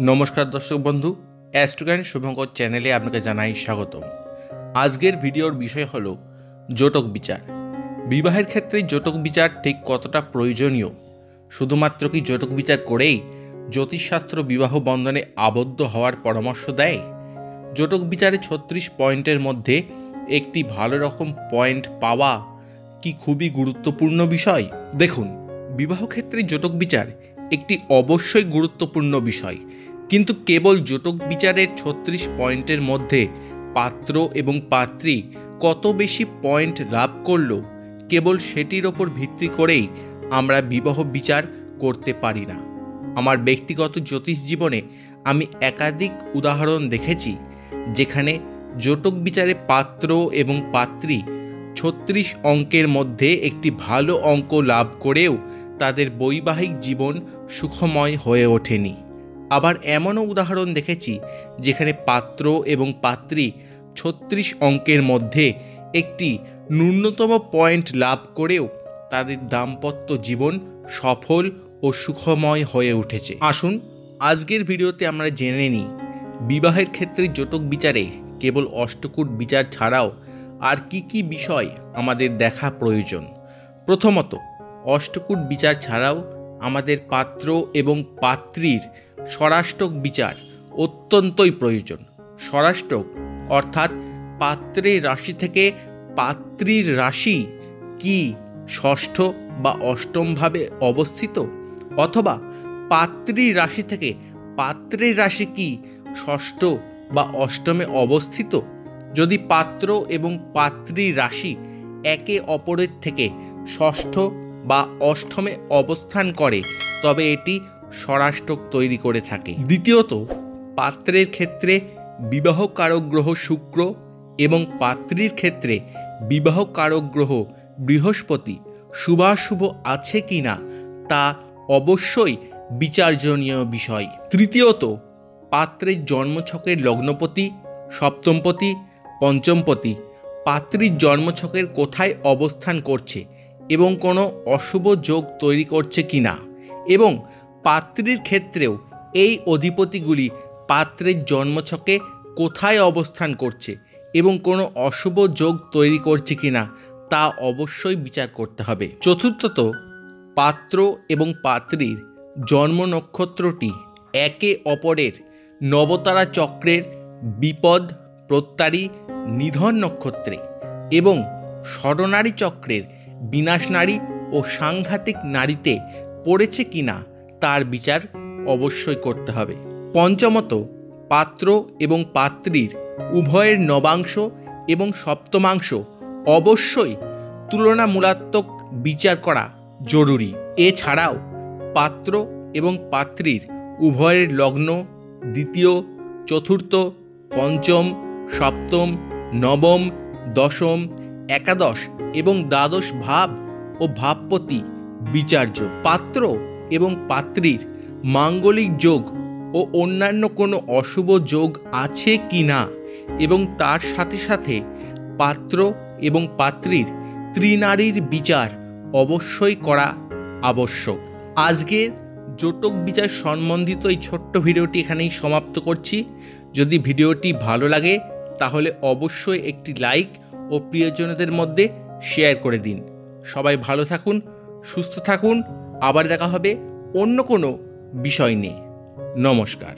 নমস্কার দর্শক বন্ধু, অ্যাস্ট্রোজ্ঞান শুভঙ্কর চ্যানেলে আপনাকে জানাই স্বাগতম। আজকের ভিডিওর বিষয় হলো জটক বিচার। বিবাহের ক্ষেত্রে জটক বিচার ঠিক কতটা প্রয়োজনীয়? শুধুমাত্র কি জটক বিচার করেই জ্যোতিষশাস্ত্র বিবাহ বন্ধনে আবদ্ধ হওয়ার পরামর্শ দেয়? জটক বিচারে 36 পয়েন্টের মধ্যে একটি ভালো রকম পয়েন্ট পাওয়া কি খুবই গুরুত্বপূর্ণ বিষয়? দেখুন, বিবাহ ক্ষেত্রে জটক বিচার একটি অবশ্যই গুরুত্বপূর্ণ বিষয়, কিন্তু কেবল জটক বিচারের 36 পয়েন্টের মধ্যে পাত্র এবং পাত্রী কত বেশি পয়েন্ট লাভ করলো কেবল সেটির ওপর ভিত্তি করেই আমরা বিবাহ বিচার করতে পারি না। আমার ব্যক্তিগত জ্যোতিষ জীবনে আমি একাধিক উদাহরণ দেখেছি যেখানে জটক বিচারে পাত্র এবং পাত্রী 36 অঙ্কের মধ্যে একটি ভালো অঙ্ক লাভ করেও তাদের বৈবাহিক জীবন সুখময় হয়ে ওঠেনি। আবার এমনও উদাহরণ দেখেছি যেখানে পাত্র এবং পাত্রী 36 অঙ্কের মধ্যে একটি ন্যূনতম পয়েন্ট লাভ করেও তাদের দাম্পত্য জীবন সফল ও সুখময় হয়ে উঠেছে। আসুন আজকের ভিডিওতে আমরা জেনে নিই বিবাহের ক্ষেত্রে জটক বিচারে কেবল অষ্টকূট বিচার ছাড়াও আর কি কি বিষয় আমাদের দেখা প্রয়োজন। প্রথমত, অষ্টকূট বিচার ছাড়াও আমাদের পাত্র এবং পাত্রীর ষড়াষ্টক বিচার অত্যন্তই প্রয়োজন। ষড়াষ্টক অর্থাৎ পাত্রের রাশি থেকে পাত্রীর রাশি কি ষষ্ঠ বা অষ্টমভাবে অবস্থিত, অথবা পাত্রীর রাশি থেকে পাত্রের রাশি কি ষষ্ঠ বা অষ্টমে অবস্থিত। যদি পাত্র এবং পাত্রীর রাশি একে অপরের থেকে ষষ্ঠ বা অষ্টমে অবস্থান করে তবে এটি ষড়াষ্টক তৈরি করে থাকে। দ্বিতীয়ত, পাত্রের ক্ষেত্রে বিবাহ কারক গ্রহ শুক্র এবং পাত্রীর ক্ষেত্রে বিবাহ কারক গ্রহ বৃহস্পতি শুভাশুভ আছে কিনা তা অবশ্যই বিচার্যনীয় বিষয়। তৃতীয়ত, পাত্রের জন্মছকের লগ্নপতি, সপ্তমপতি, পঞ্চমপতি পাত্রীর জন্মছকের কোথায় অবস্থান করছে এবং কোনো অশুভ যোগ তৈরি করছে কিনা, এবং পাত্রীর ক্ষেত্রেও এই অধিপতিগুলি পাত্রের জন্মছকে কোথায় অবস্থান করছে এবং কোনো অশুভ যোগ তৈরি করছে কিনা তা অবশ্যই বিচার করতে হবে। চতুর্থত, পাত্র এবং পাত্রীর জন্ম নক্ষত্রটি একে অপরের নবতারা চক্রের বিপদ প্রত্যারী নিধন নক্ষত্রে এবং ষড়নারী চক্রের বিনাশ নারী ও সাংঘাতিক নারীতে পড়েছে কিনা তার বিচার অবশ্যই করতে হবে। পঞ্চমত, পাত্র এবং পাত্রীর উভয়ের নবাংশ এবং সপ্তমাংশ অবশ্যই তুলনামূলাত্মক বিচার করা জরুরি। এছাড়াও পাত্র এবং পাত্রীর উভয়ের লগ্ন, দ্বিতীয়, চতুর্থ, পঞ্চম, সপ্তম, নবম, দশম, একাদশ এবং দ্বাদশ ভাব ও ভাবপতি বিচার্য। পাত্র এবং পাত্রীর মাঙ্গলিক যোগ ও অন্যান্য কোনো অশুভ যোগ আছে কি না এবং তার সাথে সাথে পাত্র এবং পাত্রীর ত্রিনারীর বিচার অবশ্যই করা আবশ্যক। আজকের জটক বিচার সম্বন্ধিত এই ছোট্ট ভিডিওটি এখানেই সমাপ্ত করছি। যদি ভিডিওটি ভালো লাগে তাহলে অবশ্যই একটি লাইক ও প্রিয়জনদের মধ্যে শেয়ার করে দিন। সবাই ভালো থাকুন, সুস্থ থাকুন। আবার দেখা হবে অন্য কোনো বিষয় নিয়ে। নমস্কার।